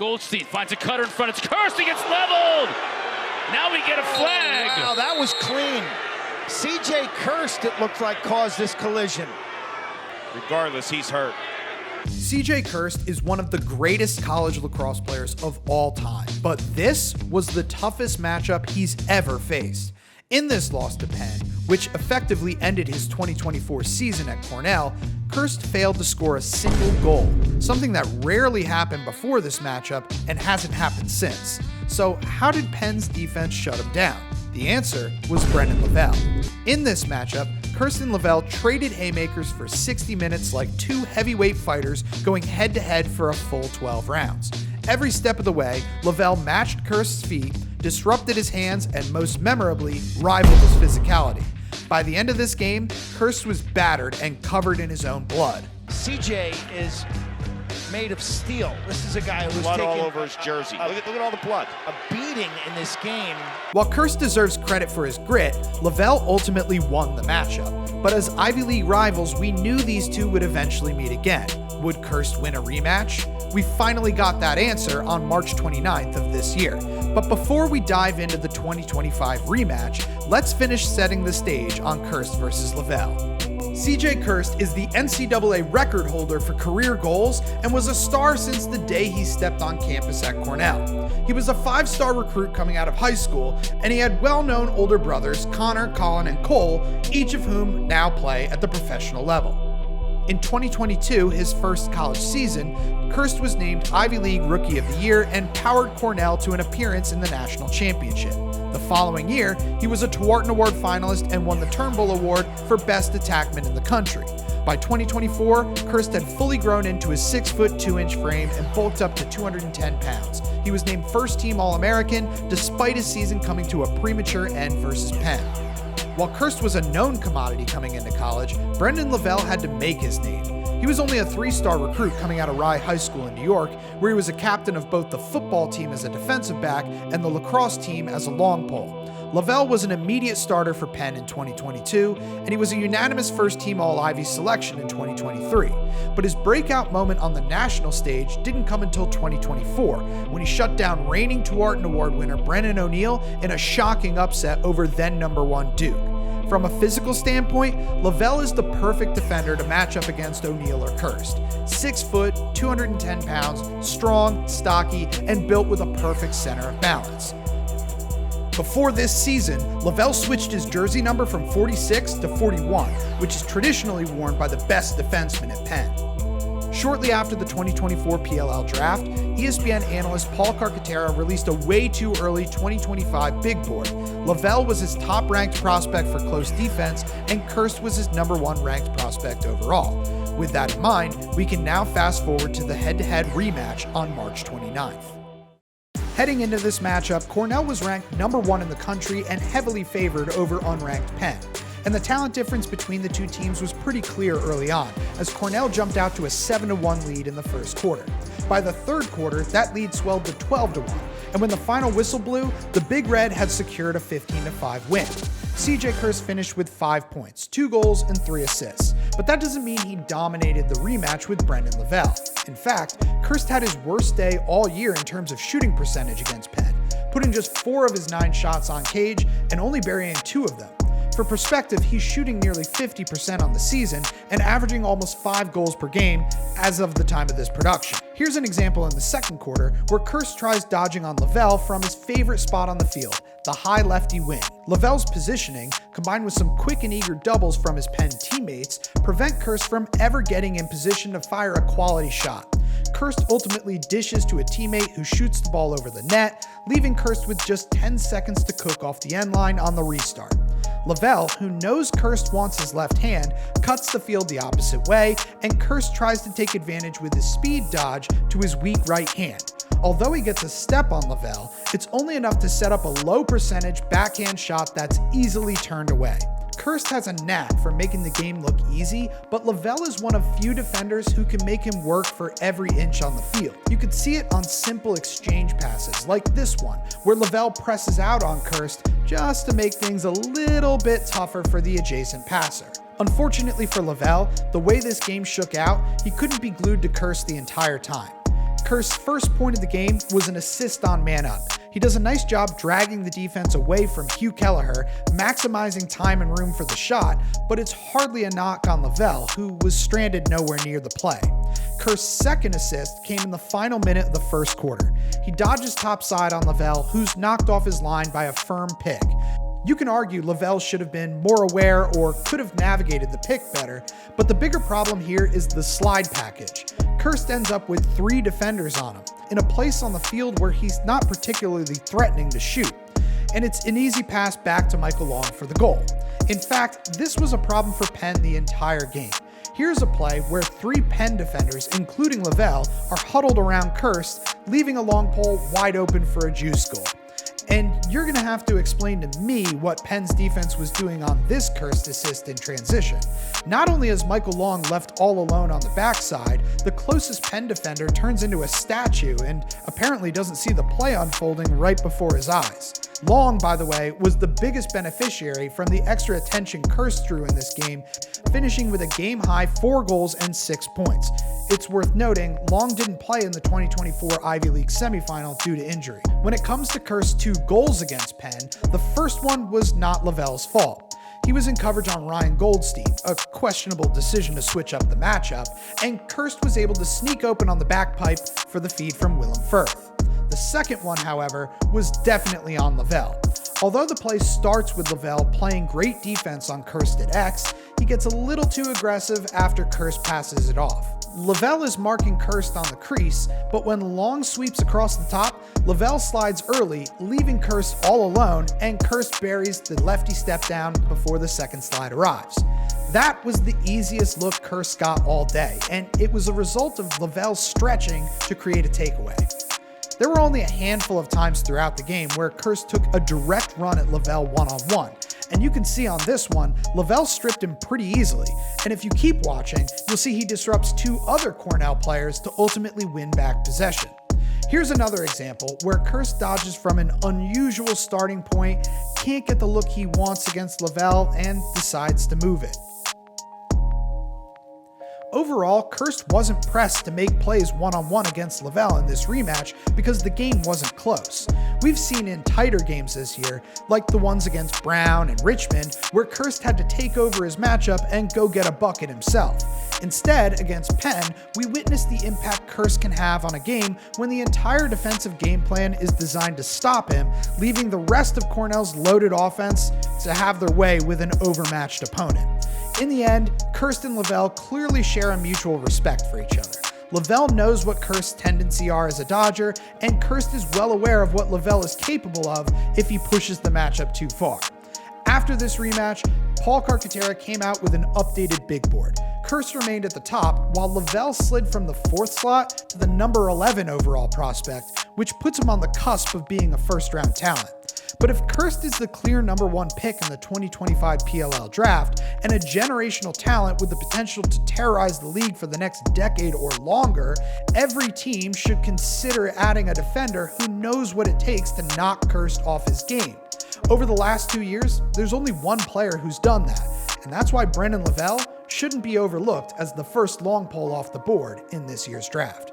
Goldstein finds a cutter in front. It's Kirst. He gets leveled. Now we get a flag. Oh, wow, that was clean. CJ Kirst, it looked like, caused this collision. Regardless, he's hurt. CJ Kirst is one of the greatest college lacrosse players of all time, but this was the toughest matchup he's ever faced. In this loss to Penn, which effectively ended his 2024 season at Cornell, Kirst failed to score a single goal, something that rarely happened before this matchup and hasn't happened since. So how did Penn's defense shut him down? The answer was Brendan Lavelle. In this matchup, Kirst and Lavelle traded haymakers for 60 minutes like two heavyweight fighters going head-to-head for a full 12 rounds. Every step of the way, Lavelle matched Kirst's feet, disrupted his hands, and most memorably, rivaled his physicality. By the end of this game, Kirst was battered and covered in his own blood. CJ is made of steel. This is a guy who's blood taken all over his jersey. Look at all the blood. A beating in this game. While Kirst deserves credit for his grit, Lavelle ultimately won the matchup. But as Ivy League rivals, we knew these two would eventually meet again. Would Kirst win a rematch? We finally got that answer on March 29th of this year. But before we dive into the 2025 rematch, let's finish setting the stage on Kirst versus Lavelle. CJ Kirst is the NCAA record holder for career goals and was a star since the day he stepped on campus at Cornell. He was a 5-star recruit coming out of high school, and he had well-known older brothers Connor, Colin, and Cole, each of whom now play at the professional level. In 2022, his first college season, Kirst was named Ivy League Rookie of the Year and powered Cornell to an appearance in the national championship. The following year, he was a Tewarton Award finalist and won the Turnbull Award for Best Attackman in the country. By 2024, Kirst had fully grown into his 6-foot 2-inch frame and bulked up to 210 pounds. He was named first-team All-American despite his season coming to a premature end versus Penn. While Kirst was a known commodity coming into college, Brendan Lavelle had to make his name. He was only a 3-star recruit coming out of Rye High School in New York, where he was a captain of both the football team as a defensive back and the lacrosse team as a long pole. Lavelle was an immediate starter for Penn in 2022, and he was a unanimous first-team All-Ivy selection in 2023. But his breakout moment on the national stage didn't come until 2024, when he shut down reigning Tewarton Award winner Brennan O'Neill in a shocking upset over then number 1 Duke. From a physical standpoint, Lavelle is the perfect defender to match up against O'Neill or Kirst. 6 foot, 210 pounds, strong, stocky, and built with a perfect center of balance. Before this season, Lavelle switched his jersey number from 46 to 41, which is traditionally worn by the best defenseman at Penn. Shortly after the 2024 PLL draft, ESPN analyst Paul Carcaterra released a way too early 2025 big board. Lavelle was his top-ranked prospect for close defense, and Kirst was his number 1 ranked prospect overall. With that in mind, we can now fast forward to the head-to-head rematch on March 29th. Heading into this matchup, Cornell was ranked number 1 in the country and heavily favored over unranked Penn. And the talent difference between the two teams was pretty clear early on, as Cornell jumped out to a 7-1 lead in the first quarter. By the third quarter, that lead swelled to 12-1, and when the final whistle blew, the Big Red had secured a 15-5 win. CJ Kirst finished with 5 points, 2 goals, and 3 assists, but that doesn't mean he dominated the rematch with Brendan Lavelle. In fact, Kirst had his worst day all year in terms of shooting percentage against Penn, putting just 4 of his 9 shots on cage and only burying 2 of them. For perspective, he's shooting nearly 50% on the season and averaging almost 5 goals per game as of the time of this production. Here's an example in the second quarter where Kirst tries dodging on Lavelle from his favorite spot on the field, the high lefty wing. Lavelle's positioning, combined with some quick and eager doubles from his Penn teammates, prevent Kirst from ever getting in position to fire a quality shot. Kirst ultimately dishes to a teammate who shoots the ball over the net, leaving Kirst with just 10 seconds to cook off the end line on the restart. Lavelle, who knows Kirst wants his left hand, cuts the field the opposite way, and Kirst tries to take advantage with his speed dodge to his weak right hand. Although he gets a step on Lavelle, it's only enough to set up a low percentage backhand shot that's easily turned away. Kirst has a knack for making the game look easy, but Lavelle is one of few defenders who can make him work for every inch on the field. You could see it on simple exchange passes like this one, where Lavelle presses out on Kirst just to make things a little bit tougher for the adjacent passer. Unfortunately for Lavelle, the way this game shook out, he couldn't be glued to Kirst the entire time. Kirst's first point of the game was an assist on man up. He does a nice job dragging the defense away from 𝐓𝐇𝐄 𝐋𝐀𝐂𝐑𝐿, maximizing time and room for the shot, but it's hardly a knock on Lavell, who was stranded nowhere near the play. Kirst's second assist came in the final minute of the first quarter. He dodges topside on Lavell, who's knocked off his line by a firm pick. You can argue Lavell should have been more aware or could have navigated the pick better, but the bigger problem here is the slide package. Kirst ends up with 3 defenders on him, in a place on the field where he's not particularly threatening to shoot. And it's an easy pass back to Michael Long for the goal. In fact, this was a problem for Penn the entire game. Here's a play where 3 Penn defenders, including Lavell, are huddled around Kirst, leaving a long pole wide open for a juice goal. And you're going to have to explain to me what Penn's defense was doing on this Kirst assist in transition. Not only is Michael Long left all alone on the backside, the closest Penn defender turns into a statue and apparently doesn't see the play unfolding right before his eyes. Long, by the way, was the biggest beneficiary from the extra attention Kirst drew in this game, finishing with a game-high 4 goals and 6 points. It's worth noting, Long didn't play in the 2024 Ivy League Semifinal due to injury. When it comes to Kirst's 2 goals against Penn, the first one was not Lavell's fault. He was in coverage on Ryan Goldstein, a questionable decision to switch up the matchup, and Kirst was able to sneak open on the back pipe for the feed from Willem Firth. The second one, however, was definitely on Lavell. Although the play starts with Lavell playing great defense on Kirst at X, he gets a little too aggressive after Kirst passes it off. Lavell is marking Kirst on the crease, but when Long sweeps across the top, Lavell slides early, leaving Kirst all alone, and Kirst buries the lefty step down before the second slide arrives. That was the easiest look Kirst got all day, and it was a result of Lavell stretching to create a takeaway. There were only a handful of times throughout the game where Kirst took a direct run at Lavell one-on-one, and you can see on this one, Lavell stripped him pretty easily, and if you keep watching, you'll see he disrupts 2 other Cornell players to ultimately win back possession. Here's another example where Kirst dodges from an unusual starting point, can't get the look he wants against Lavell, and decides to move it. Overall, Kirst wasn't pressed to make plays one-on-one against Lavell in this rematch because the game wasn't close. We've seen in tighter games this year, like the ones against Brown and Richmond, where Kirst had to take over his matchup and go get a bucket himself. Instead, against Penn, we witnessed the impact Kirst can have on a game when the entire defensive game plan is designed to stop him, leaving the rest of Cornell's loaded offense to have their way with an overmatched opponent. In the end, Kirst and Lavell clearly share a mutual respect for each other. Lavell knows what Kirst's tendencies are as a dodger, and Kirst is well aware of what Lavell is capable of if he pushes the matchup too far. After this rematch, 𝐓𝐇𝐄 𝐋𝐀𝐂𝐑𝐿 came out with an updated big board. Kirst remained at the top, while Lavell slid from the 4th slot to the number 11 overall prospect, which puts him on the cusp of being a first-round talent. But if Kirst is the clear number 1 pick in the 2025 PLL draft and a generational talent with the potential to terrorize the league for the next decade or longer, every team should consider adding a defender who knows what it takes to knock Kirst off his game. Over the last 2 years, there's only one player who's done that, and that's why Brendan Lavelle shouldn't be overlooked as the first long pole off the board in this year's draft.